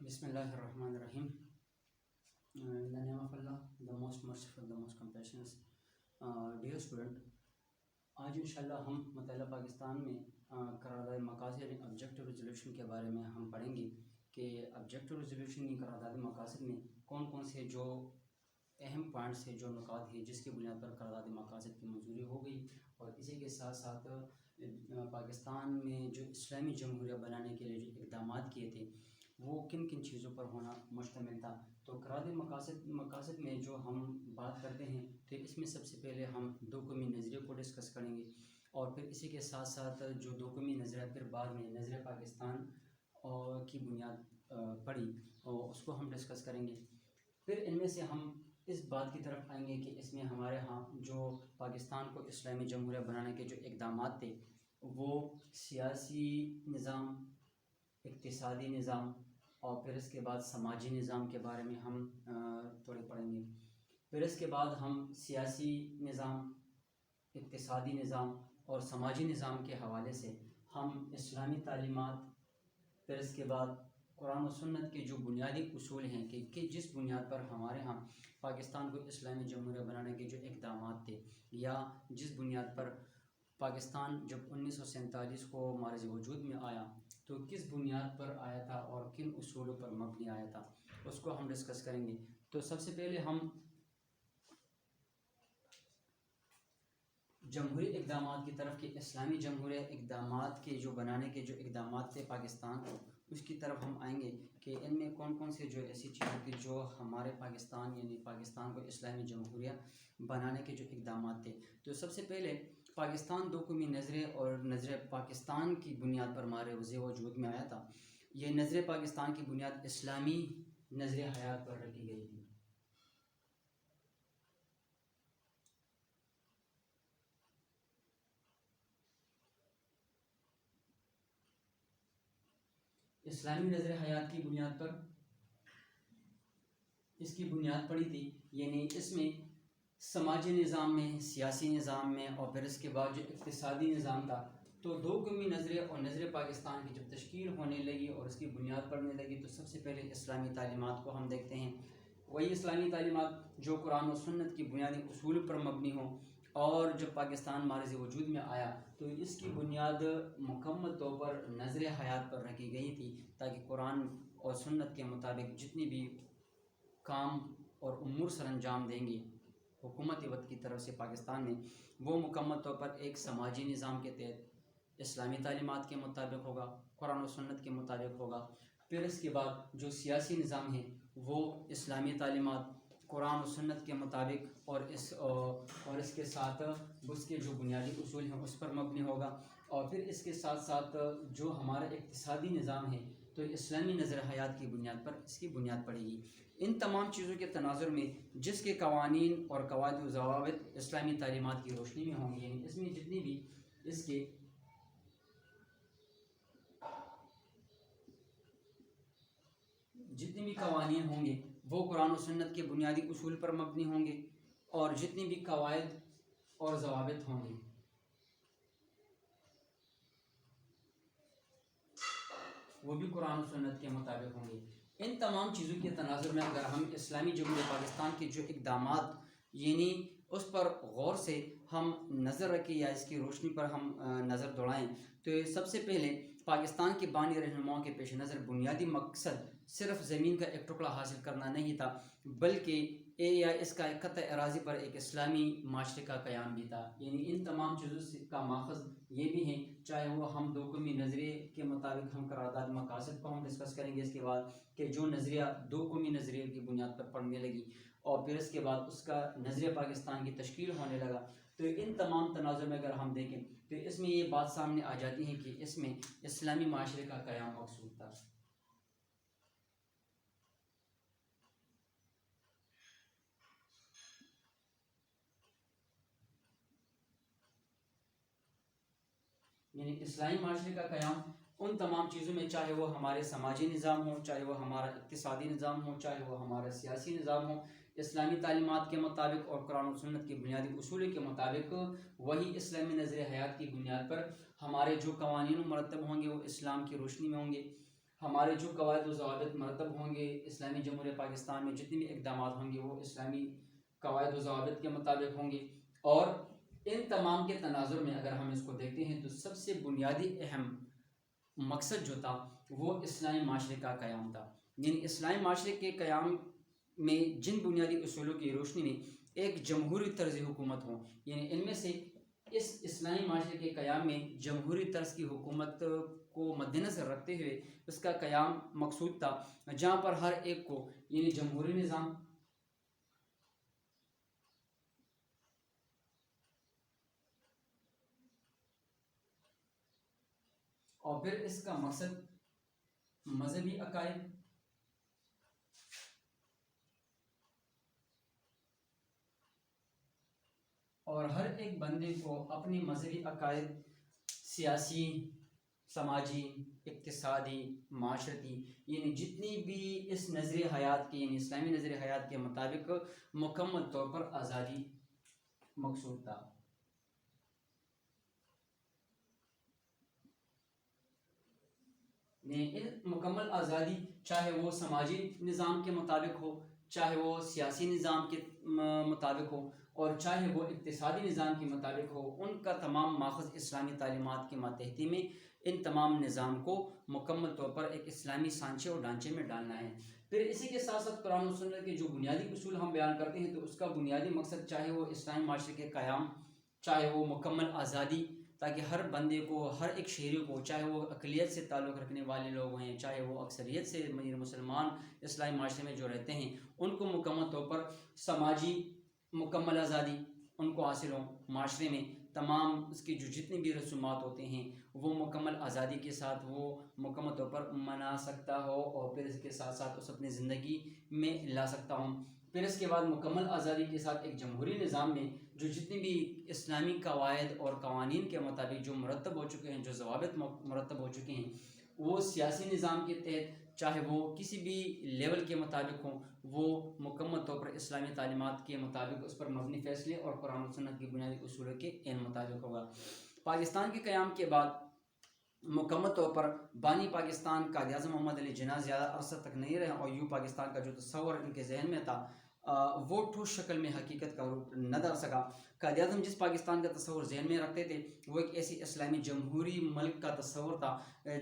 Bismillahirrahmanirrahim. In the name of Allah, the most merciful, the most compassionate. Dear student, آج انشاءاللہ ہم مطالعہ پاکستان میں قرارداد مقاصد یعنی آبجیکٹو ریزولوشن کے بارے میں ہم پڑھیں گے کہ آبجیکٹو ریزولوشن کی قرارداد مقاصد میں کون کون سے جو اہم پوائنٹس ہیں، جو نکات ہیں جس کی بنیاد پر قرارداد مقاصد کی منظوری ہو گئی، اور اسی کے ساتھ ساتھ پاکستان میں جو اسلامی جمہوریہ بنانے کے لیے جو اقدامات کیے تھے وہ کن کن چیزوں پر ہونا مشتمل تھا۔ تو قرارداد مقاصد میں جو ہم بات کرتے ہیں تو اس میں سب سے پہلے ہم دو قومی نظریے کو ڈسکس کریں گے، اور پھر اسی کے ساتھ ساتھ جو دو قومی نظریہ پھر بعد میں نظریہ پاکستان کی بنیاد پڑی اور اس کو ہم ڈسکس کریں گے۔ پھر ان میں سے ہم اس بات کی طرف آئیں گے کہ اس میں ہمارے ہاں جو پاکستان کو اسلامی جمہوریہ بنانے کے جو اقدامات تھے وہ سیاسی نظام، اقتصادی نظام اور پھر اس کے بعد سماجی نظام کے بارے میں ہم تھوڑے پڑھیں گے۔ پھر اس کے بعد ہم سیاسی نظام، اقتصادی نظام اور سماجی نظام کے حوالے سے ہم اسلامی تعلیمات، پھر اس کے بعد قرآن و سنت کے جو بنیادی اصول ہیں کہ جس بنیاد پر ہمارے ہاں پاکستان کو اسلامی جمہوریہ بنانے کے جو اقدامات تھے، یا جس بنیاد پر پاکستان جب 1947 کو معرض وجود میں آیا تو کس بنیاد پر آیا تھا اور کن اصولوں پر مبنی آیا تھا، اس کو ہم ڈسکس کریں گے۔ تو سب سے پہلے ہم جمہوری اقدامات کی طرف، کہ اسلامی جمہوریہ اقدامات کے جو بنانے کے جو اقدامات تھے پاکستان کو، اس کی طرف ہم آئیں گے کہ ان میں کون کون سے جو ایسی چیزیں تھیں جو ہمارے پاکستان یعنی پاکستان کو اسلامی جمہوریہ بنانے کے جو اقدامات تھے۔ تو سب سے پہلے پاکستان دو قومی نظریہ اور نظریہ پاکستان کی بنیاد پر معرض وجود میں آیا تھا۔ یہ نظریہ پاکستان کی بنیاد اسلامی نظریہ حیات پر رکھی گئی تھی۔ اسلامی نظریہ حیات کی بنیاد پر اس کی بنیاد پڑی تھی، یعنی اس میں سماجی نظام میں، سیاسی نظام میں اور پھر اس کے بعد جو اقتصادی نظام تھا، تو دو قومی نظریہ اور نظریہ پاکستان کی جب تشکیل ہونے لگی اور اس کی بنیاد پڑنے لگی تو سب سے پہلے اسلامی تعلیمات کو ہم دیکھتے ہیں۔ وہی اسلامی تعلیمات جو قرآن و سنت کی بنیادی اصول پر مبنی ہوں، اور جب پاکستان معرض وجود میں آیا تو اس کی بنیاد مکمل طور پر نظریہ حیات پر رکھی گئی تھی، تاکہ قرآن اور سنت کے مطابق جتنی بھی کام اور امور سر انجام دیں گی حکومت وقت کی طرف سے پاکستان میں، وہ مکمل طور پر ایک سماجی نظام کے تحت اسلامی تعلیمات کے مطابق ہوگا، قرآن و سنت کے مطابق ہوگا۔ پھر اس کے بعد جو سیاسی نظام ہے وہ اسلامی تعلیمات، قرآن و سنت کے مطابق اور اس کے ساتھ اس کے جو بنیادی اصول ہیں اس پر مبنی ہوگا۔ اور پھر اس کے ساتھ ساتھ جو ہمارا اقتصادی نظام ہے تو اسلامی نظریہ حیات کی بنیاد پر اس کی بنیاد پڑے گی۔ ان تمام چیزوں کے تناظر میں جس کے قوانین اور قواعد و ضوابط اسلامی تعلیمات کی روشنی میں ہوں گے، یعنی اس میں جتنی بھی اس کے جتنی بھی قوانین ہوں گے وہ قرآن و سنت کے بنیادی اصول پر مبنی ہوں گے، اور جتنی بھی قواعد اور ضوابط ہوں گے وہ بھی قرآن و سنت کے مطابق ہوں گے۔ ان تمام چیزوں کے تناظر میں اگر ہم اسلامی جمہوریہ پاکستان کے جو اقدامات یعنی اس پر غور سے ہم نظر رکھیں یا اس کی روشنی پر ہم نظر دوڑائیں تو سب سے پہلے پاکستان کے بانی رہنماؤں کے پیش نظر بنیادی مقصد صرف زمین کا ایک ٹکڑا حاصل کرنا نہیں تھا، بلکہ یا اس کا ایک قطع اراضی پر ایک اسلامی معاشرے کا قیام بھی تھا۔ یعنی ان تمام چیزوں کا ماخذ یہ بھی ہیں، چاہے وہ ہم دو قومی نظریے کے مطابق ہم قرارداد مقاصد کو ہم ڈسکس کریں گے، اس کے بعد کہ جو نظریہ دو قومی نظریے کی بنیاد پر پڑھنے لگی اور پھر اس کے بعد اس کا نظریہ پاکستان کی تشکیل ہونے لگا، تو ان تمام تناظر میں اگر ہم دیکھیں تو اس میں یہ بات سامنے آ جاتی ہے کہ اس میں اسلامی معاشرے کا قیام مقصود تھا۔ یعنی اسلامی معاشرے کا قیام ان تمام چیزوں میں، چاہے وہ ہمارے سماجی نظام ہو، چاہے وہ ہمارا اقتصادی نظام ہو، چاہے وہ ہمارا سیاسی نظام ہو، اسلامی تعلیمات کے مطابق اور قرآن و سنت کے بنیادی اصول کے مطابق وہی اسلامی نظریہ حیات کی بنیاد پر ہمارے جو قوانین مرتب ہوں گے وہ اسلام کی روشنی میں ہوں گے۔ ہمارے جو قواعد و ضوابط مرتب ہوں گے اسلامی جمہوریہ پاکستان میں جتنے بھی اقدامات ہوں گے وہ اسلامی قواعد و ضوابط کے مطابق ہوں گے، اور ان تمام کے تناظر میں اگر ہم اس کو دیکھتے ہیں تو سب سے بنیادی اہم مقصد جو تھا وہ اسلامی معاشرے کا قیام تھا، یعنی اسلامی معاشرے کے قیام میں جن بنیادی اصولوں کی روشنی میں ایک جمہوری طرز حکومت ہو، یعنی ان میں سے اس اسلامی معاشرے کے قیام میں جمہوری طرز کی حکومت کو مد نظر رکھتے ہوئے اس کا قیام مقصود تھا، جہاں پر ہر ایک کو یعنی جمہوری نظام اور پھر اس کا مقصد مذہبی عقائد اور ہر ایک بندے کو اپنی مذہبی عقائد سیاسی، سماجی، اقتصادی، معاشرتی، یعنی جتنی بھی اس نظر حیات کی یعنی اسلامی نظر حیات کے مطابق مکمل طور پر آزادی مقصود تھا۔ ان مکمل آزادی چاہے وہ سماجی نظام کے مطابق ہو، چاہے وہ سیاسی نظام کے مطابق ہو، اور چاہے وہ اقتصادی نظام کے مطابق ہو، ان کا تمام ماخذ اسلامی تعلیمات کے ماتحتی میں ان تمام نظام کو مکمل طور پر ایک اسلامی سانچے اور ڈھانچے میں ڈالنا ہے۔ پھر اسی کے ساتھ ساتھ قرآن و سنت کے جو بنیادی اصول ہم بیان کرتے ہیں تو اس کا بنیادی مقصد چاہے وہ اسلامی معاشرے کے قیام، چاہے وہ مکمل آزادی، تاکہ ہر بندے کو، ہر ایک شہری کو، چاہے وہ اقلیت سے تعلق رکھنے والے لوگ ہیں، چاہے وہ اکثریت سے مسلمان اسلامی معاشرے میں جو رہتے ہیں، ان کو مکمل طور پر سماجی مکمل آزادی ان کو حاصل ہو، معاشرے میں تمام اس کی جو جتنی بھی رسومات ہوتے ہیں وہ مکمل آزادی کے ساتھ وہ مکمل طور پر منا سکتا ہو، اور پھر اس کے ساتھ ساتھ اس اپنی زندگی میں لا سکتا ہوں۔ پھر اس کے بعد مکمل آزادی کے ساتھ ایک جمہوری نظام میں جو جتنی بھی اسلامی قواعد اور قوانین کے مطابق جو مرتب ہو چکے ہیں، جو ضوابط مرتب ہو چکے ہیں، وہ سیاسی نظام کے تحت چاہے وہ کسی بھی لیول کے مطابق ہوں، وہ مکمل طور پر اسلامی تعلیمات کے مطابق اس پر مبنی فیصلے اور قرآن و سنت کی بنیادی اصولوں کے مطابق ہوگا۔ پاکستان کے قیام کے بعد مکمل طور پر بانی پاکستان قائد اعظم محمد علی جناح زیادہ عرصہ تک نہیں رہے، اور یوں پاکستان کا جو تصور ان کے ذہن میں تھا وہ ٹھوس شکل میں حقیقت کا روپ نہ دھر سکا۔ قائد اعظم جس پاکستان کا تصور ذہن میں رکھتے تھے وہ ایک ایسی اسلامی جمہوری ملک کا تصور تھا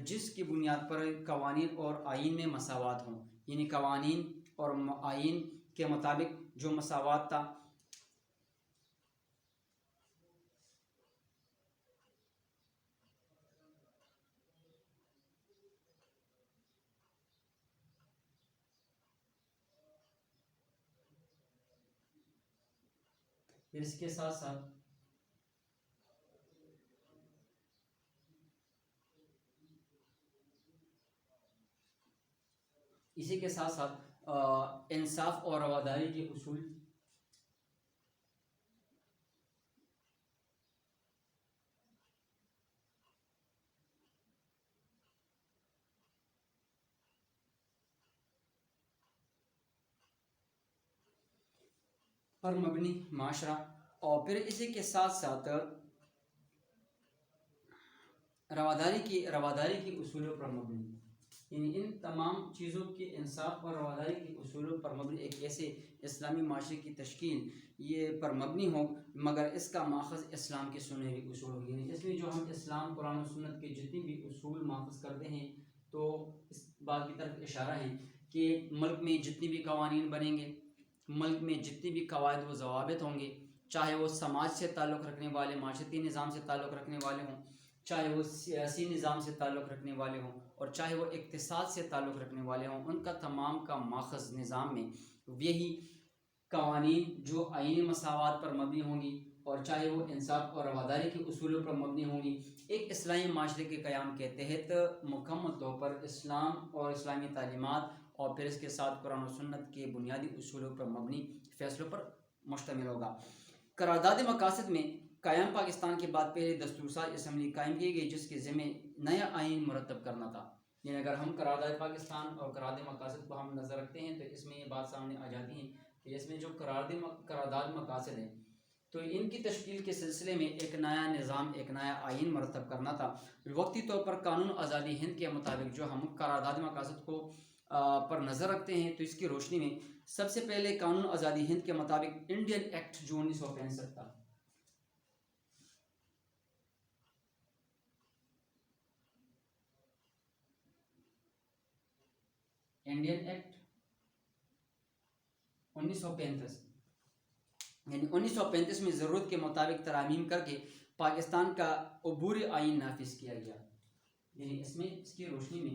جس کی بنیاد پر قوانین اور آئین میں مساوات ہوں، یعنی قوانین اور آئین کے مطابق جو مساوات تھا۔ پھر اس کے ساتھ ساتھ اسی کے ساتھ ساتھ انصاف اور رواداری کے اصول پر مبنی معاشرہ، اور پھر اسی کے ساتھ ساتھ رواداری کی اصولوں پر مبنی، یعنی ان تمام چیزوں کے انصاف اور رواداری کے اصولوں پر مبنی ایک ایسے اسلامی معاشرے کی تشکیل یہ پر مبنی ہو، مگر اس کا ماخذ اسلام کے سنہری اصول ہو، یعنی اس میں جو ہم اسلام قرآن و سنت کے جتنی بھی اصول ماخذ کرتے ہیں تو اس بات کی طرف اشارہ ہے کہ ملک میں جتنی بھی قوانین بنیں گے، ملک میں جتنی بھی قواعد و ضوابط ہوں گے، چاہے وہ سماج سے تعلق رکھنے والے، معاشرتی نظام سے تعلق رکھنے والے ہوں، چاہے وہ سیاسی نظام سے تعلق رکھنے والے ہوں، اور چاہے وہ اقتصاد سے تعلق رکھنے والے ہوں، ان کا تمام کا ماخذ نظام میں یہی قوانین جو آئینی مساوات پر مبنی ہوں گی، اور چاہے وہ انصاف اور رواداری کے اصولوں پر مبنی ہوں گی، ایک اسلامی معاشرے کے قیام کے تحت مکمل طور پر اسلام اور اسلامی تعلیمات اور پھر اس کے ساتھ قرآن و سنت کے بنیادی اصولوں پر مبنی فیصلوں پر مشتمل ہوگا۔ قرارداد مقاصد میں قیام پاکستان کے بعد پہلے دستور ساز اسمبلی قائم کی گئی جس کے ذمہ نیا آئین مرتب کرنا تھا، یعنی اگر ہم قرارداد پاکستان اور قرارداد مقاصد کو ہم نظر رکھتے ہیں تو اس میں یہ بات سامنے آ جاتی ہے کہ اس میں جو قرارداد مقاصد ہے تو ان کی تشکیل کے سلسلے میں ایک نیا نظام، ایک نیا آئین مرتب کرنا تھا۔ وقتی طور پر قانون آزادی ہند کے مطابق جو ہم قرارداد مقاصد کو پر نظر رکھتے ہیں، تو اس کی روشنی میں سب سے پہلے قانون آزادی ہند کے مطابق انڈین ایکٹ جو 1965 تھا، انڈین ایکٹ 1935، یعنی 1935 میں ضرورت کے مطابق ترامیم کر کے پاکستان کا عبوری آئین نافذ کیا گیا۔ یعنی اس میں اس کی روشنی میں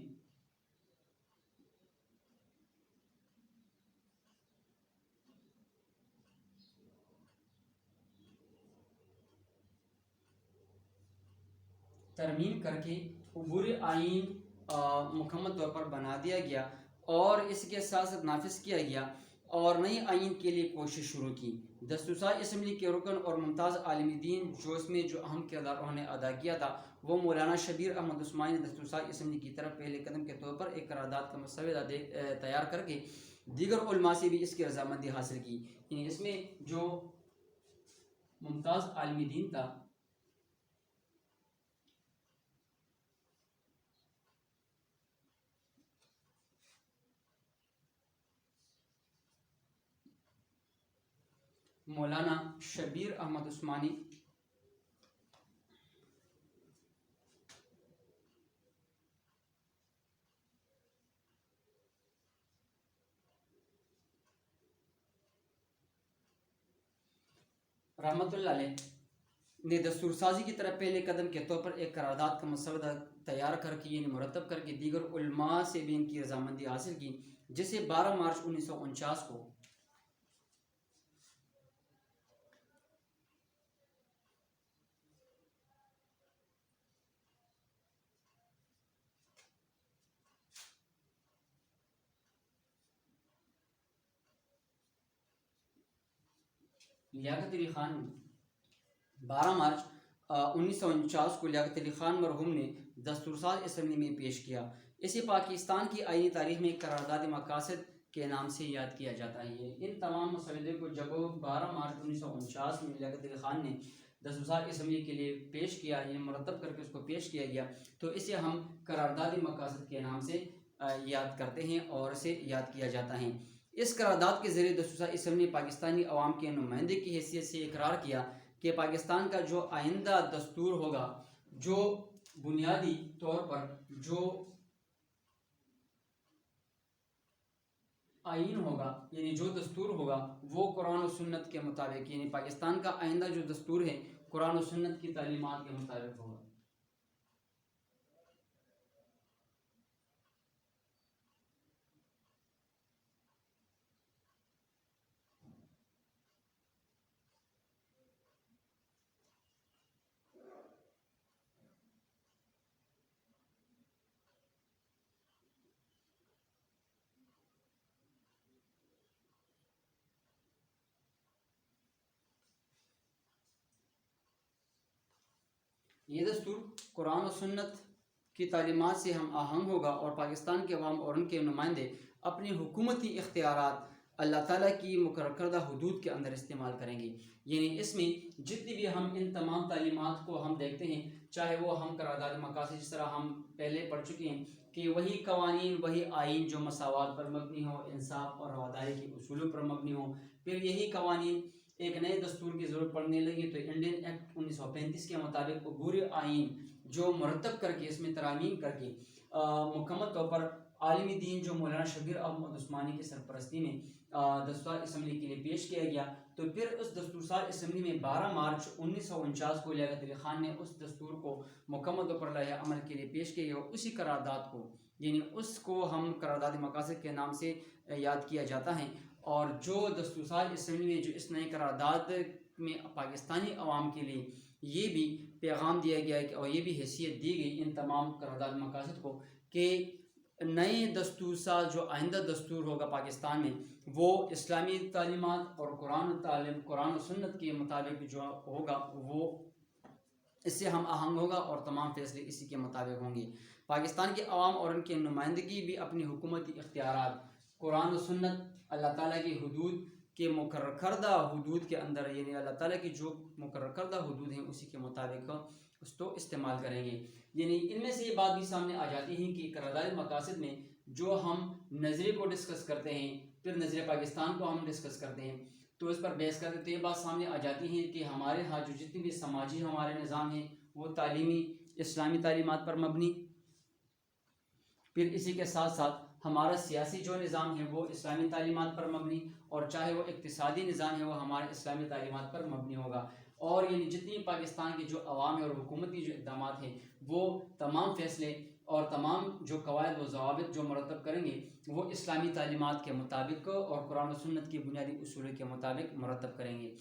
ترمیم کر کے عبوری آئین مکمل طور پر بنا دیا گیا اور اس کے ساتھ ساتھ نافذ کیا گیا، اور نئی آئین کے لیے کوشش شروع کی۔ دستورساز اسمبلی کے رکن اور ممتاز عالم دین جو اس میں جو اہم کردار انہوں نے ادا کیا تھا، وہ مولانا شبیر احمد عثمانی نے دستورساز اسمبلی کی طرف پہلے قدم کے طور پر ایک قرارداد کا مسودہ تیار کر کے دیگر علماء سے بھی اس کی رضامندی حاصل کی۔ یعنی اس میں جو ممتاز عالم دین تھا، مولانا شبیر احمد عثمانی رحمۃ اللہ علیہ نے دستور سازی کی طرف پہلے قدم کے طور پر ایک قرارداد کا مسودہ تیار کر کے، یعنی مرتب کر کے دیگر علماء سے بھی ان کی رضامندی حاصل کی، جسے 12 مارچ 1949 کو لیاقت علی خان 12 مارچ 1949 کو لیاقت علی خان مرحوم نے دستورساز اسمبلی میں پیش کیا۔ اسے پاکستان کی آئینی تاریخ میں قرارداد مقاصد کے نام سے یاد کیا جاتا ہے۔ ان تمام مسودے کو جب 12 مارچ 1949 میں لیاقت علی خان نے دستورساز اسمبلی کے لیے پیش کیا، یعنی مرتب کر کے اس کو پیش کیا گیا، تو اسے ہم قرارداد مقاصد کے نام سے یاد کرتے ہیں اور اسے یاد کیا جاتا ہے۔ اس قرارداد کے ذریعے دستورساز اسمبلی نے پاکستانی عوام کے نمائندے کی حیثیت سے اقرار کیا کہ پاکستان کا جو آئندہ دستور ہوگا، جو بنیادی طور پر جو آئین ہوگا، یعنی جو دستور ہوگا، وہ قرآن و سنت کے مطابق، یعنی پاکستان کا آئندہ جو دستور ہے قرآن و سنت کی تعلیمات کے مطابق ہوگا۔ یہ دستور قرآن و سنت کی تعلیمات سے ہم آہنگ ہوگا اور پاکستان کے عوام اور ان کے نمائندے اپنی حکومتی اختیارات اللہ تعالیٰ کی مقرر کردہ حدود کے اندر استعمال کریں گے۔ یعنی اس میں جتنی بھی ہم ان تمام تعلیمات کو ہم دیکھتے ہیں، چاہے وہ ہم قرارداد مقاصد جس طرح ہم پہلے پڑھ چکے ہیں کہ وہی قوانین، وہی آئین جو مساوات پر مبنی ہو، انصاف اور رواداری کے اصولوں پر مبنی ہو، پھر یہی قوانین ایک نئے دستور کی ضرورت پڑنے لگی تو انڈین ایکٹ 1935 کے مطابق عبوری آئین جو مرتب کر کے اس میں ترامیم کر کے مکمل طور پر عالم دین جو مولانا شبیر احمد عثمانی کی سرپرستی میں دستور اسمبلی کے لیے پیش کیا گیا، تو پھر اس دستورساز اسمبلی میں 12 مارچ 1949 کو لیاقت علی خان نے اس دستور کو مکمل طور پر لائحہ عمل کے لیے پیش کیا گیا۔ اسی قرارداد کو، یعنی اس کو ہم قرارداد مقاصد کے نام سے یاد کیا جاتا ہے، اور جو دستورساز اسمبلی میں جو اس نئے قرارداد میں پاکستانی عوام کے لیے یہ بھی پیغام دیا گیا ہے اور یہ بھی حیثیت دی گئی ان تمام قرارداد مقاصد کو کہ نئے دستورساز جو آئندہ دستور ہوگا پاکستان میں، وہ اسلامی تعلیمات اور قرآن و سنت کے مطابق جو ہوگا، وہ اس سے ہم آہنگ ہوگا اور تمام فیصلے اسی کے مطابق ہوں گے۔ پاکستان کے عوام اور ان کے نمائندگی بھی اپنی حکومتی اختیارات، قرآن و سنت، اللہ تعالیٰ کی حدود کہ مقرر کردہ حدود کے اندر، یعنی اللہ تعالیٰ کی جو مقرر کردہ حدود ہیں اسی کے مطابق اس کو استعمال کریں گے۔ یعنی ان میں سے یہ بات بھی سامنے آ جاتی ہے کہ قرارداد مقاصد میں جو ہم نظریے کو ڈسکس کرتے ہیں، پھر نظریہ پاکستان کو ہم ڈسکس کرتے ہیں، تو اس پر بحث کرتے تو یہ بات سامنے آ جاتی ہے کہ ہمارے ہاں جو جتنی بھی سماجی ہمارے نظام ہیں وہ تعلیمی اسلامی تعلیمات پر مبنی، پھر اسی کے ساتھ ساتھ ہمارا سیاسی جو نظام ہے وہ اسلامی تعلیمات پر مبنی، اور چاہے وہ اقتصادی نظام ہے وہ ہمارے اسلامی تعلیمات پر مبنی ہوگا۔ اور یعنی جتنی پاکستان کے جو عوامی اور حکومتی جو اقدامات ہیں وہ تمام فیصلے اور تمام جو قواعد و ضوابط جو مرتب کریں گے وہ اسلامی تعلیمات کے مطابق اور قرآن و سنت کی بنیادی اصول کے مطابق مرتب کریں گے۔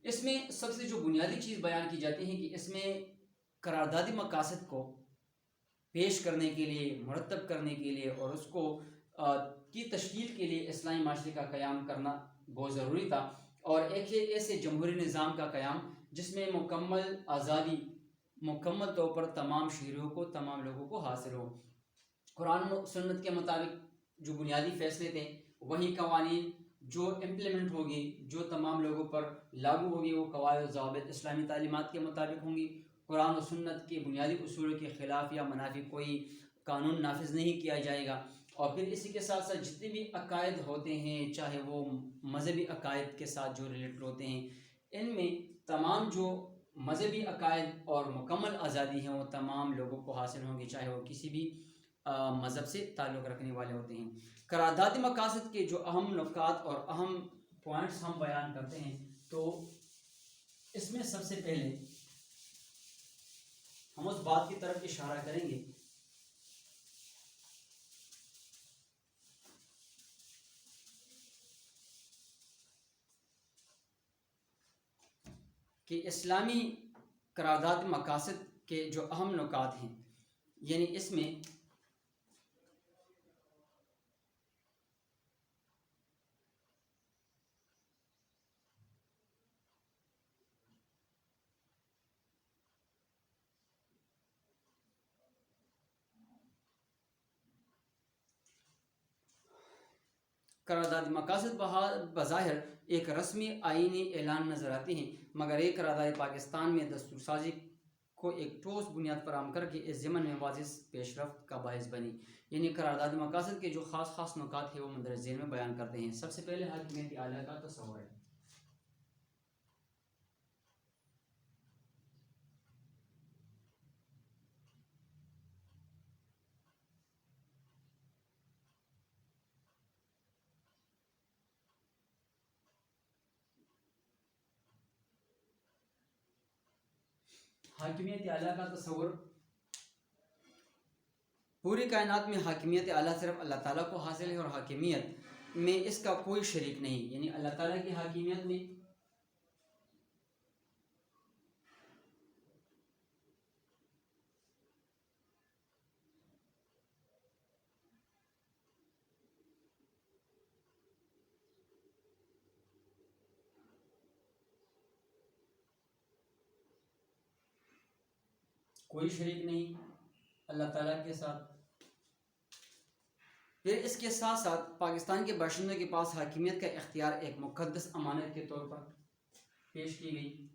اس میں سب سے جو بنیادی چیز بیان کی جاتی ہے کہ اس میں قراردادی مقاصد کو پیش کرنے کے لیے، مرتب کرنے کے لیے اور اس کو کی تشکیل کے لیے اسلامی معاشرے کا قیام کرنا بہت ضروری تھا، اور ایک ایسے جمہوری نظام کا قیام جس میں مکمل آزادی مکمل طور پر تمام شہریوں کو، تمام لوگوں کو حاصل ہو۔ قرآن و سنت کے مطابق جو بنیادی فیصلے تھے وہی قوانین جو امپلیمنٹ ہوگی، جو تمام لوگوں پر لاگو ہوگی، وہ قواعد و ضوابط اسلامی تعلیمات کے مطابق ہوں گی۔ قرآن و سنت کے بنیادی اصولوں کے خلاف یا منافی کوئی قانون نافذ نہیں کیا جائے گا۔ اور پھر اسی کے ساتھ ساتھ جتنے بھی عقائد ہوتے ہیں، چاہے وہ مذہبی عقائد کے ساتھ جو ریلیٹڈ ہوتے ہیں، ان میں تمام جو مذہبی عقائد اور مکمل آزادی ہیں وہ تمام لوگوں کو حاصل ہوں گی، چاہے وہ کسی بھی مذہب سے تعلق رکھنے والے ہوتے ہیں۔ قراردادی مقاصد کے جو اہم نکات اور اہم پوائنٹس ہم بیان کرتے ہیں، تو اس میں سب سے پہلے ہم اس بات کی طرف اشارہ کریں گے کہ اسلامی قرارداد مقاصد کے جو اہم نکات ہیں، یعنی اس میں قرارداد مقاصد بظاہر ایک رسمی آئینی اعلان نظر آتے ہیں، مگر ایک قرارداد پاکستان میں دستور سازی کو ایک ٹھوس بنیاد فراہم کر کے اس ضمن میں واضح پیش رفت کا باعث بنی۔ یعنی قرارداد مقاصد کے جو خاص نکات ہیں وہ مندرجہ ذیل میں بیان کرتے ہیں۔ سب سے پہلے حاکمیت اعلیٰ کا تصور ہے۔ حاکمیت اعلیٰ کا تصور، پوری کائنات میں حاکمیت اعلیٰ صرف اللہ تعالیٰ کو حاصل ہے، اور حاکمیت میں اس کا کوئی شریک نہیں۔ یعنی اللہ تعالیٰ کی حاکمیت میں کوئی شریک نہیں اللہ تعالیٰ کے ساتھ۔ پھر اس کے ساتھ ساتھ پاکستان کے باشندوں کے پاس حاکمیت کا اختیار ایک مقدس امانت کے طور پر پیش کی گئی۔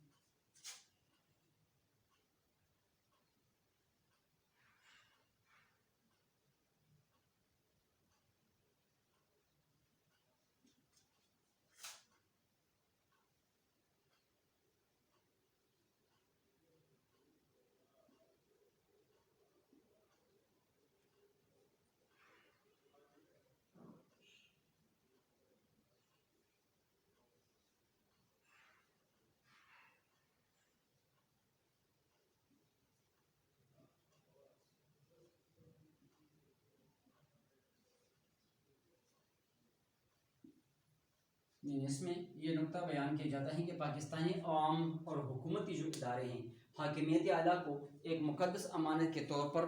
اس میں یہ نقطہ بیان کیا جاتا ہے کہ پاکستانی عوام اور حکومتی جو ادارے ہیں حاکمیت اعلیٰ کو ایک مقدس امانت کے طور پر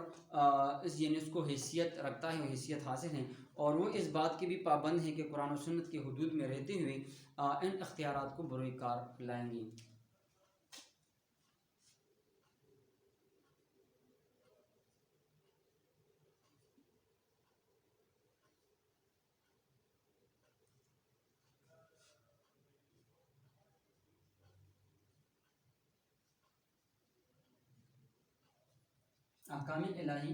یعنی اس کو حیثیت رکھتا ہے، حیثیت حاصل ہے، اور وہ اس بات کی بھی پابند ہے کہ قرآن و سنت کی حدود میں رہتے ہوئے ان اختیارات کو بروئے کار لائیں گے۔ احکام الہی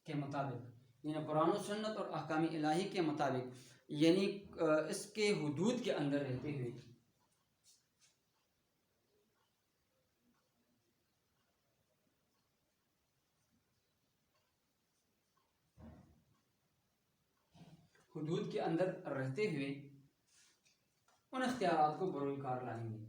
کے مطابق، یعنی قرآن و سنت اور احکام الہی کے مطابق، یعنی اس کے حدود کے اندر رہتے ہوئے ان اختیارات کو بروئے کار لائیں گے۔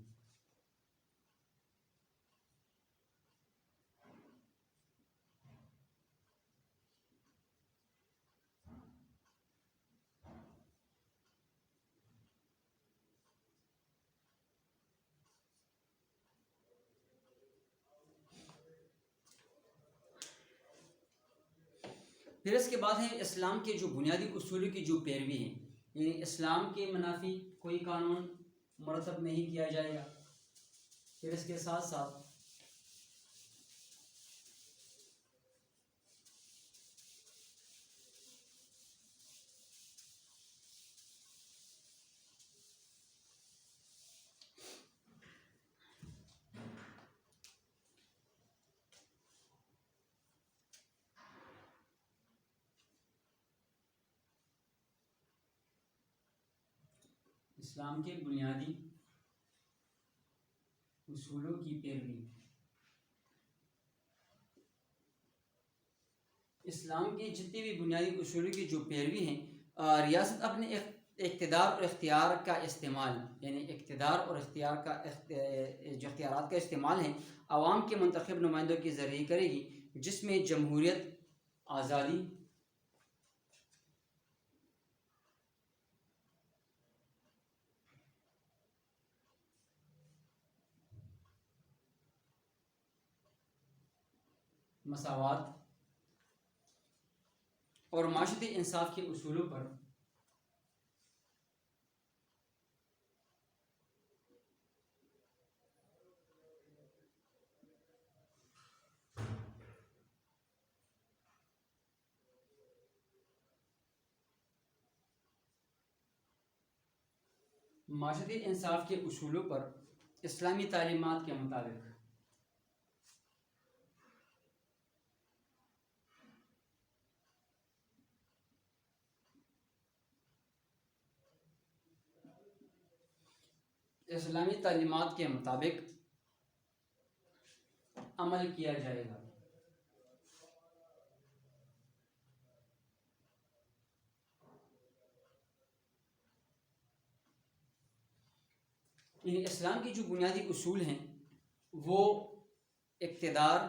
پھر اس کے بعد ہے اسلام کے جو بنیادی اصولوں کی جو پیروی ہے، یعنی اسلام کے منافی کوئی قانون مرتب نہیں کیا جائے گا۔ پھر اس کے ساتھ ساتھ اسلام کے بنیادی اصولوں کی پیروی، اسلام کے جتنے بھی بنیادی اصولوں کی جو پیروی ہیں، ریاست اپنے اقتدار اور اختیار کا استعمال، یعنی اقتدار اور اختیار کا جو اختیارات کا استعمال ہیں، عوام کے منتخب نمائندوں کے ذریعے کرے گی، جس میں جمہوریت، آزادی، مساوات اور معاشرتی انصاف کے اصولوں پر اسلامی تعلیمات کے مطابق عمل کیا جائے گا۔ یعنی اسلام کے جو بنیادی اصول ہیں وہ اقتدار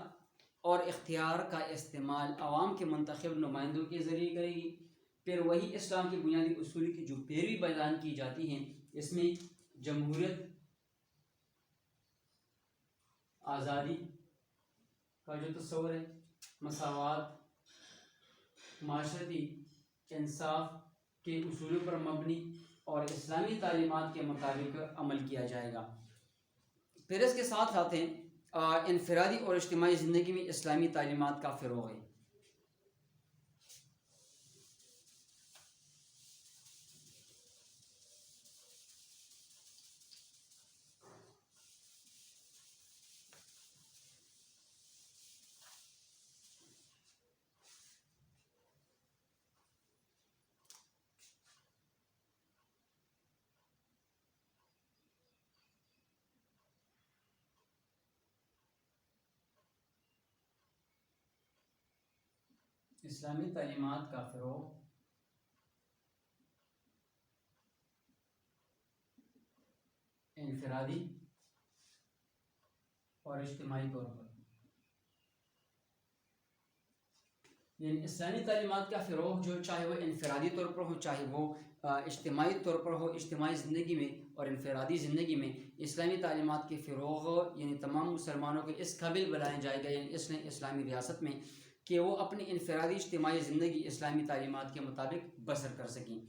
اور اختیار کا استعمال عوام کے منتخب نمائندوں کے ذریعے کرے گی۔ پھر وہی اسلام کے بنیادی اصول کی جو پیروی بیان کی جاتی ہیں، اس میں جمہوریت، آزادی کا جو تصور ہے، مساوات، معاشرتی انصاف کے اصولوں پر مبنی اور اسلامی تعلیمات کے مطابق عمل کیا جائے گا۔ پھر اس کے ساتھ ساتھ ہیں انفرادی اور اجتماعی زندگی میں اسلامی تعلیمات کا فروغ ہے۔ اسلامی تعلیمات کا فروغ انفرادی اور اجتماعی طور پر، یعنی اسلامی تعلیمات کا فروغ جو چاہے وہ انفرادی طور پر ہو، چاہے وہ اجتماعی طور پر ہو، اجتماعی زندگی میں اور انفرادی زندگی میں اسلامی تعلیمات کے فروغ، یعنی تمام مسلمانوں کو اس قابل بنایا جائے گا، یعنی اس نے اسلامی ریاست میں، کہ وہ اپنی انفرادی اجتماعی زندگی اسلامی تعلیمات کے مطابق بسر کر سکیں۔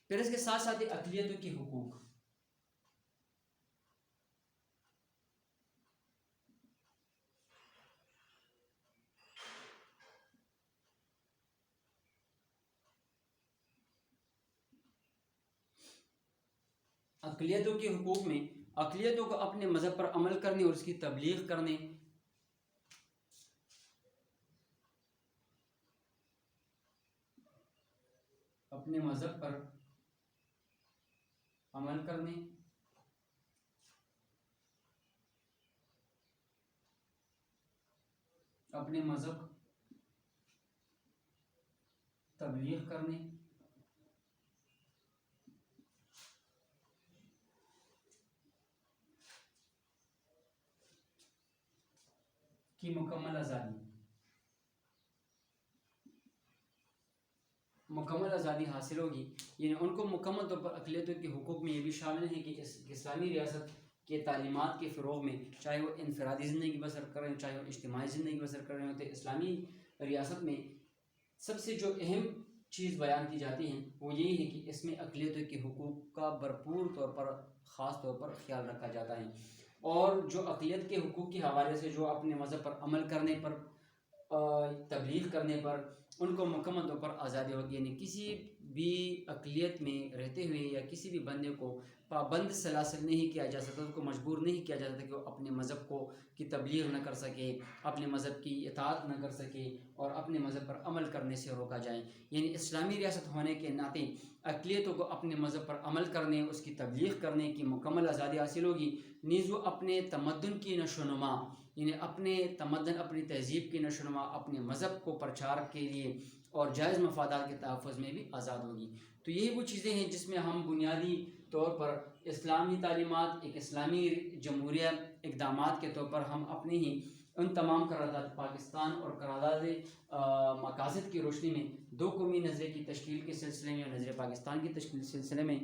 پھر اس کے ساتھ ساتھ اقلیتوں کے حقوق، اقلیتوں کے حقوق میں اقلیتوں کو اپنے مذہب پر عمل کرنے اور اس کی تبلیغ کرنے، اپنے مذہب پر عمل کرنے، اپنے مذہب تبلیغ کرنے، کی مکمل آزادی، مکمل آزادی حاصل ہوگی. یعنی ان کو مکمل طور پر اقلیتوں کے حقوق میں یہ بھی شامل ہے کہ اس اسلامی ریاست کے تعلیمات کے فروغ میں، چاہے وہ انفرادی زندگی بسر کر رہے ہیں، چاہے وہ اجتماعی زندگی بسر کر رہے ہیں، تو اسلامی ریاست میں سب سے جو اہم چیز بیان کی جاتی ہیں وہ یہی ہے کہ اس میں اقلیتوں کے حقوق کا بھرپور طور پر، خاص طور پر خیال رکھا جاتا ہے. اور جو اقلیت کے حقوق کے حوالے سے جو اپنے مذہب پر عمل کرنے پر، تبلیغ کرنے پر ان کو مکمل طور پر آزادی ہوگی. یعنی کسی بھی اقلیت میں رہتے ہوئے یا کسی بھی بندے کو پابند سلاسل نہیں کیا جا سکتا، اس کو مجبور نہیں کیا جا سکتا کہ وہ اپنے مذہب کو کی تبلیغ نہ کر سکے، اپنے مذہب کی اطاعت نہ کر سکے اور اپنے مذہب پر عمل کرنے سے روکا جائے. یعنی اسلامی ریاست ہونے کے ناطے اقلیتوں کو اپنے مذہب پر عمل کرنے، اس کی تبلیغ کرنے کی مکمل آزادی حاصل ہوگی. نیز وہ اپنے تمدن کی نشو و نما، یعنی اپنے تمدن، اپنی تہذیب کی نشو و نما، اپنے مذہب کو پرچار کے لیے اور جائز مفادات کے تحفظ میں بھی آزاد ہوگی. تو یہی وہ چیزیں ہیں جس میں ہم بنیادی طور پر اسلامی تعلیمات، ایک اسلامی جمہوریہ اقدامات کے طور پر ہم اپنے ہی ان تمام قرارداد پاکستان اور قرارداد مقاصد کی روشنی میں دو قومی نظریے کی تشکیل کے سلسلے میں اور نظریہ پاکستان کی تشکیل کے سلسلے میں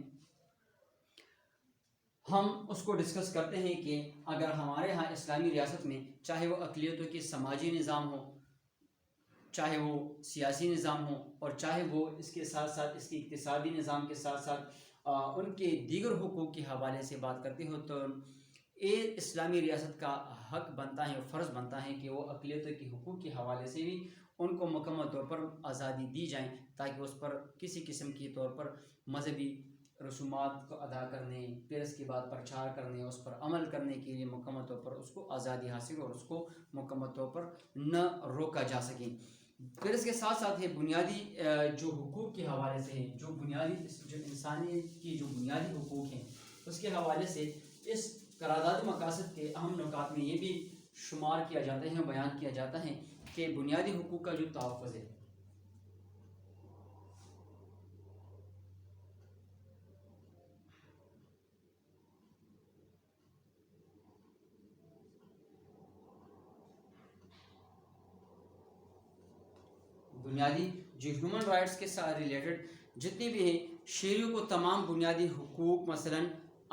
ہم اس کو ڈسکس کرتے ہیں کہ اگر ہمارے ہاں اسلامی ریاست میں چاہے وہ اقلیتوں کی سماجی نظام ہو، چاہے وہ سیاسی نظام ہو، اور چاہے وہ اس کے ساتھ ساتھ اس کی اقتصادی نظام کے ساتھ ساتھ ان کے دیگر حقوق کے حوالے سے بات کرتے ہو، تو یہ اسلامی ریاست کا حق بنتا ہے اور فرض بنتا ہے کہ وہ اقلیتوں کے حقوق کے حوالے سے بھی ان کو مکمل طور پر آزادی دی جائیں، تاکہ اس پر کسی قسم کی طور پر مذہبی رسومات کو ادا کرنے، پھر اس کے بعد پرچار کرنے، اس پر عمل کرنے کے لیے مکمل طور پر اس کو آزادی حاصل اور اس کو مکمل طور پر نہ روکا جا سکے. پھر اس کے ساتھ ساتھ یہ بنیادی جو حقوق کے حوالے سے ہیں، جو بنیادی جو انسانیت کی جو بنیادی حقوق ہیں، اس کے حوالے سے اس قرارداد مقاصد کے اہم نکات میں یہ بھی شمار کیا جاتا ہے، بیان کیا جاتا ہے کہ بنیادی حقوق کا جو تحفظ ہے، بنیادی جو ہیومن رائٹس کے ساتھ ریلیٹڈ جتنے بھی ہیں شہریوں کو تمام بنیادی حقوق، مثلا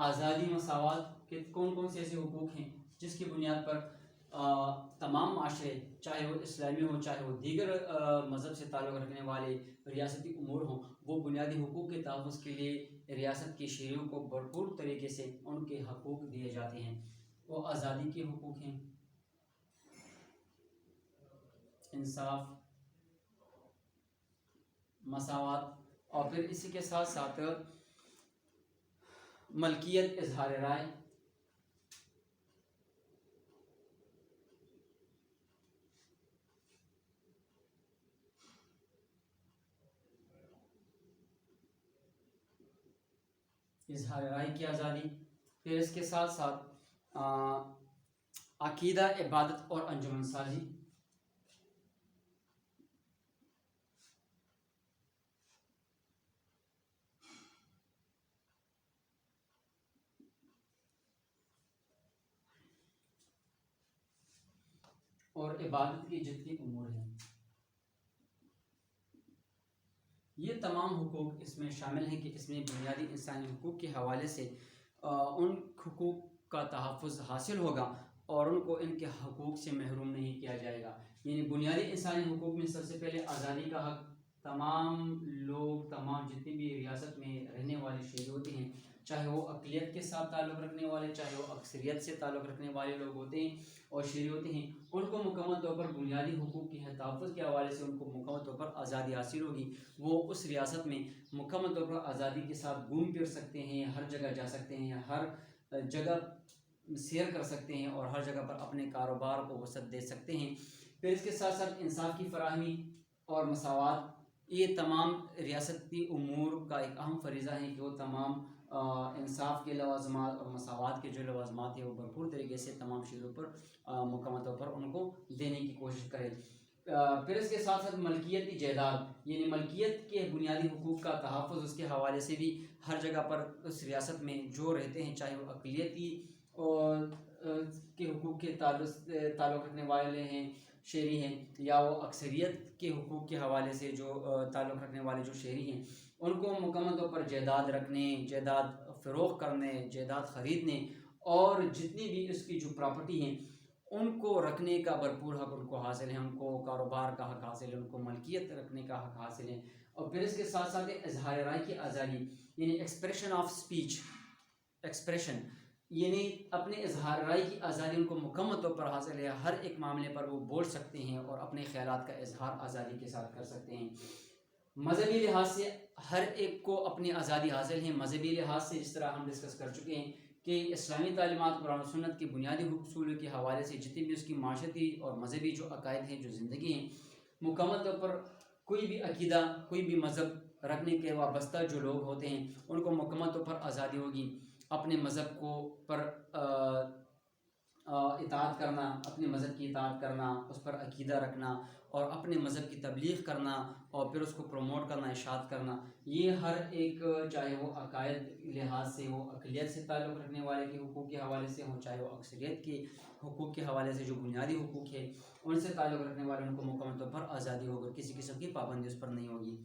آزادی، مساوات کے کون کون سے ایسے حقوق ہیں جس کی بنیاد پر تمام معاشرے، چاہے وہ اسلامی ہوں، چاہے وہ دیگر مذہب سے تعلق رکھنے والے ریاستی امور ہوں، وہ بنیادی حقوق کے تحفظ کے لیے ریاست کے شہریوں کو بھرپور طریقے سے ان کے حقوق دیے جاتے ہیں. وہ آزادی کے حقوق ہیں، انصاف، مساوات، اور پھر اسی کے ساتھ ساتھ ملکیت، اظہار رائے، اظہار رائے کی آزادی. پھر اس کے ساتھ ساتھ عقیدہ، عبادت اور انجمن سازی. اور عبادت کی جتنی امور ہیں، یہ تمام حقوق اس میں شامل ہیں کہ اس میں بنیادی انسانی حقوق کے حوالے سے ان حقوق کا تحفظ حاصل ہوگا اور ان کو ان کے حقوق سے محروم نہیں کیا جائے گا. یعنی بنیادی انسانی حقوق میں سب سے پہلے آزادی کا حق. تمام لوگ، تمام جتنی بھی ریاست میں رہنے والے شہری ہوتے ہیں، چاہے وہ اقلیت کے ساتھ تعلق رکھنے والے، چاہے وہ اکثریت سے تعلق رکھنے والے لوگ ہوتے ہیں اور شہری ہوتے ہیں، ان کو مکمل طور پر بنیادی حقوق کے تحفظ کے حوالے سے ان کو مکمل طور پر آزادی حاصل ہوگی. وہ اس ریاست میں مکمل طور پر آزادی کے ساتھ گھوم پھر سکتے ہیں، ہر جگہ جا سکتے ہیں، ہر جگہ سیر کر سکتے ہیں اور ہر جگہ پر اپنے کاروبار کو وسعت دے سکتے ہیں۔ پھر اس کے ساتھ ساتھ انصاف کی فراہمی اور مساوات، یہ تمام ریاستی امور کا ایک اہم فریضہ ہے کہ وہ تمام انصاف کے لوازمات اور مساوات کے جو لوازمات ہیں وہ بھرپور طریقے سے تمام چیزوں پر مکمل طور پر ان کو دینے کی کوشش کرے۔ پھر اس کے ساتھ ساتھ ملکیتی جائیداد، یعنی ملکیت کے بنیادی حقوق کا تحفظ، اس کے حوالے سے بھی ہر جگہ پر اس ریاست میں جو رہتے ہیں، چاہے وہ اقلیتی اور کے حقوق کے تعلق رکھنے والے ہیں، شہری ہیں، یا وہ اکثریت کے حقوق کے حوالے سے جو تعلق رکھنے والے جو شہری ہیں، ان کو مکمل طور پر جائیداد رکھنے، جائیداد فروغ کرنے، جائیداد خریدنے اور جتنی بھی اس کی جو پراپرٹی ہیں ان کو رکھنے کا بھرپور حق ان کو حاصل ہے، ان کو کاروبار کا حق حاصل ہے، ان کو ملکیت رکھنے کا حق حاصل ہے۔ اور پھر اس کے ساتھ ساتھ اظہار رائے کی آزادی، یعنی ایکسپریشن آف اسپیچ، ایکسپریشن یعنی اپنے اظہار رائے کی آزادی ان کو مکمل طور پر حاصل ہے، ہر ایک معاملے پر وہ بول سکتے ہیں اور اپنے خیالات کا اظہار آزادی کے ساتھ کر سکتے ہیں۔ مذہبی لحاظ سے ہر ایک کو اپنی آزادی حاصل ہے۔ مذہبی لحاظ سے جس طرح ہم ڈسکس کر چکے ہیں کہ اسلامی تعلیمات قرآن و سنت کے بنیادی اصول کے حوالے سے جتنی بھی اس کی معاشرتی اور مذہبی جو عقائد ہیں، جو زندگی ہیں، مکمل طور پر کوئی بھی عقیدہ، کوئی بھی مذہب رکھنے کے وابستہ جو لوگ ہوتے ہیں ان کو مکمل طور پر آزادی ہوگی اپنے مذہب کو پر اطاعت کرنا، اپنے مذہب کی اطاعت کرنا، اس پر عقیدہ رکھنا اور اپنے مذہب کی تبلیغ کرنا اور پھر اس کو پروموٹ کرنا، اشاعت کرنا۔ یہ ہر ایک، چاہے وہ عقائد لحاظ سے وہ اقلیت سے تعلق رکھنے والے کے حقوق کے حوالے سے ہوں، چاہے وہ اکثریت کے حقوق کے حوالے سے جو بنیادی حقوق ہے ان سے تعلق رکھنے والے، ان کو مکمل طور پر آزادی ہوگی، کسی قسم کی پابندی اس پر نہیں ہوگی۔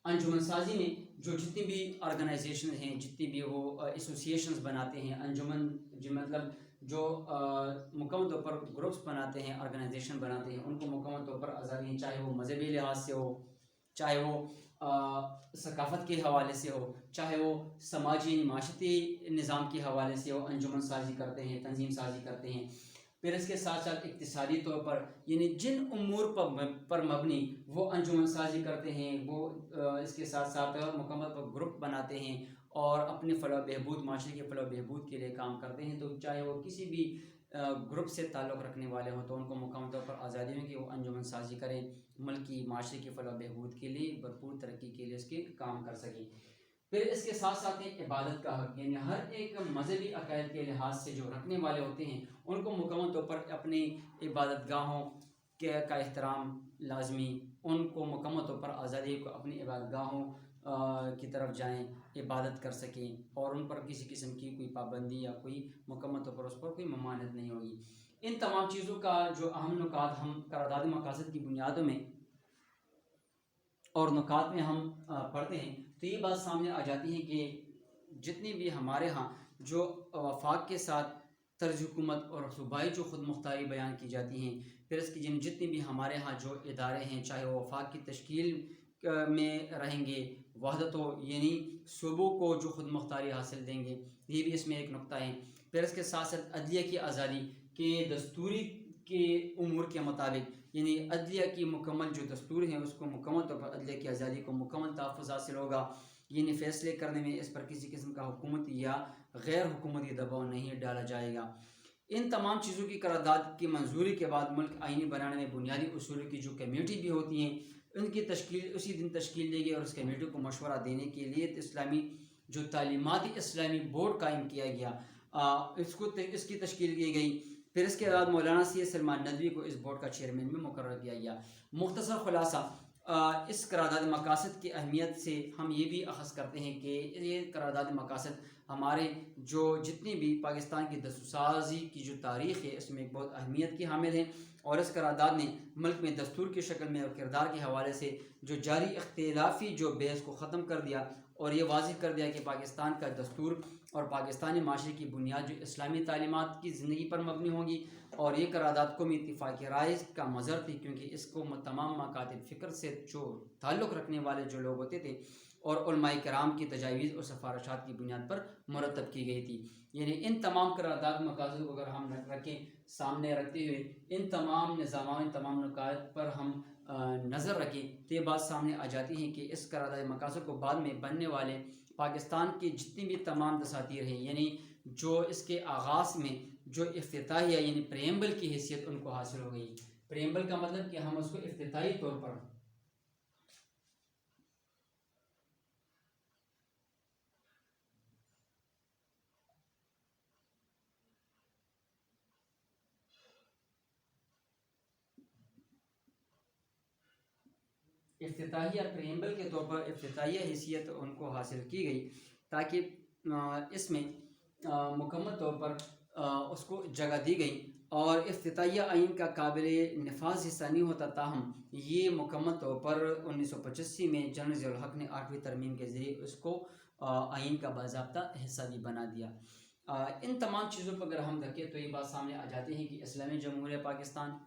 انجمن سازی میں جو جتنی بھی آرگنائزیشن ہیں، جتنی بھی وہ ایسوسیشنز بناتے ہیں، انجمن جو مطلب جو مکمل طور پر گروپس بناتے ہیں، آرگنائزیشن بناتے ہیں، ان کو مکمل طور پر آزادی ہے، چاہے وہ مذہبی لحاظ سے ہو، چاہے وہ ثقافت کے حوالے سے ہو، چاہے وہ سماجی معاشرتی نظام کے حوالے سے ہو، انجمن سازی کرتے ہیں، تنظیم سازی کرتے ہیں۔ پھر اس کے ساتھ ساتھ اقتصادی طور پر، یعنی جن امور پر مبنی وہ انجمن سازی کرتے ہیں، وہ اس کے ساتھ ساتھ مکمل پر گروپ بناتے ہیں اور اپنے فلاح و بہبود، معاشرے کے فلاح و بہبود کے لیے کام کرتے ہیں، تو چاہے وہ کسی بھی گروپ سے تعلق رکھنے والے ہوں تو ان کو مکمل طور پر آزادی ہے کہ وہ انجمن سازی کریں، ملکی معاشرے کے فلاح و بہبود کے لیے، بھرپور ترقی کے لیے اس کے کام کر سکیں۔ پھر اس کے ساتھ ساتھ ایک عبادت کا حق، یعنی ہر ایک مذہبی عقائد کے لحاظ سے جو رکھنے والے ہوتے ہیں ان کو مکمل طور پر اپنی عبادت گاہوں کا احترام لازمی، ان کو مکمل طور پر آزادی کو اپنی عبادت گاہوں کی طرف جائیں، عبادت کر سکیں اور ان پر کسی قسم کی کوئی پابندی یا کوئی مکمل طور پر اس پر کوئی ممانعت نہیں ہوگی۔ ان تمام چیزوں کا جو اہم نکات ہم قرارداد مقاصد کی بنیادوں میں اور نکات میں ہم پڑھتے ہیں تو یہ بات سامنے آ جاتی ہے کہ جتنی بھی ہمارے ہاں جو وفاق کے ساتھ طرز حکومت اور صوبائی جو خود مختاری بیان کی جاتی ہیں، پھر اس کی جتنی بھی ہمارے ہاں جو ادارے ہیں، چاہے وہ وفاق کی تشکیل میں رہیں گے، وحدت ہو، یعنی صوبوں کو جو خود مختاری حاصل دیں گے، یہ بھی اس میں ایک نقطہ ہے۔ پھر اس کے ساتھ ساتھ عدلیہ کی آزادی کے دستوری کے امور کے مطابق، یعنی عدلیہ کی مکمل جو دستور ہیں اس کو مکمل طور پر عدلیہ کی آزادی کو مکمل تحفظ حاصل ہوگا، یعنی فیصلے کرنے میں اس پر کسی قسم کا حکومت یا غیر حکومتی دباؤ نہیں ڈالا جائے گا۔ ان تمام چیزوں کی قرارداد کی منظوری کے بعد ملک آئینی بنانے میں بنیادی اصولوں کی جو کمیٹی بھی ہوتی ہیں ان کی تشکیل اسی دن تشکیل دی گئی اور اس کمیٹی کو مشورہ دینے کے لیے اسلامی جو تعلیماتی اسلامی بورڈ قائم کیا گیا، اس کی تشکیل کی گئی۔ پھر اس کے بعد مولانا سید سلمان ندوی کو اس بورڈ کا چیئرمین میں مقرر کیا گیا۔ مختصر خلاصہ اس قرارداد مقاصد کی اہمیت سے ہم یہ بھی اخذ کرتے ہیں کہ یہ قرارداد مقاصد ہمارے جو جتنی بھی پاکستان کی دستور سازی کی جو تاریخ ہے اس میں ایک بہت اہمیت کی حامل ہے، اور اس قرارداد نے ملک میں دستور کی شکل میں اور کردار کے حوالے سے جو جاری اختلافی جو بحث کو ختم کر دیا اور یہ واضح کر دیا کہ پاکستان کا دستور اور پاکستانی معاشرے کی بنیاد جو اسلامی تعلیمات کی زندگی پر مبنی ہوگی، اور یہ قرارداد قومی اتفاق رائے کا مظہر تھی کیونکہ اس کو تمام مکاتب فکر سے جو تعلق رکھنے والے جو لوگ ہوتے تھے اور علماء کرام کی تجاویز اور سفارشات کی بنیاد پر مرتب کی گئی تھی۔ یعنی ان تمام قرارداد مقاصد کو اگر ہم رکھیں سامنے رکھتے ہوئے ان تمام نظاموں، ان تمام نکات پر ہم نظر رکھیں تو یہ بات سامنے آ جاتی ہے کہ اس قرارداد مقاصد کو بعد میں بننے والے پاکستان کی جتنی بھی تمام دساتیر ہیں، یعنی جو اس کے آغاز میں جو افتتاحیہ یعنی پریمبل کی حیثیت ان کو حاصل ہو گئی. پریمبل کا مطلب کہ ہم اس کو افتتاحی طور پر افتتاحیہ پریمبل کے طور پر افتتاحیہ حیثیت ان کو حاصل کی گئی تاکہ اس میں مکمل طور پر اس کو جگہ دی گئی اور افتتاحیہ آئین کا قابل نفاذ حصہ نہیں ہوتا. تاہم یہ مکمل طور پر 1985 میں جنرل ضیاء الحق نے 8ویں ترمیم کے ذریعے اس کو آئین کا باضابطہ حصہ بھی بنا دیا. ان تمام چیزوں پر اگر ہم دیکھیں تو یہ بات سامنے آ جاتی ہے کہ اسلامی جمہوریہ پاکستان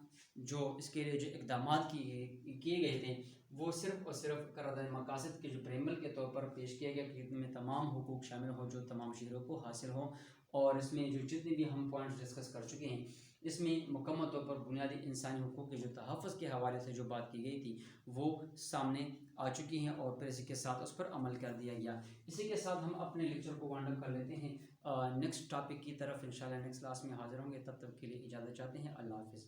جو اس کے لیے جو اقدامات کیے گئے تھے وہ صرف اور صرف قرارداد مقاصد کے جو پریمبل کے طور پر پیش کیا گیا کہ میں تمام حقوق شامل ہوں جو تمام شہریوں کو حاصل ہوں. اور اس میں جو جتنے بھی ہم پوائنٹس ڈسکس کر چکے ہیں اس میں مکمل طور پر بنیادی انسانی حقوق کے جو تحفظ کے حوالے سے جو بات کی گئی تھی وہ سامنے آ چکی ہیں اور پھر اسی کے ساتھ اس پر عمل کر دیا گیا. اسی کے ساتھ ہم اپنے لیکچر کو وائنڈ اپ کر لیتے ہیں. نیکسٹ ٹاپک کی طرف انشاءاللہ نیکسٹ کلاس میں حاضر ہوں گے. تب تک کے لیے اجازت چاہتے ہیں. اللہ حافظ.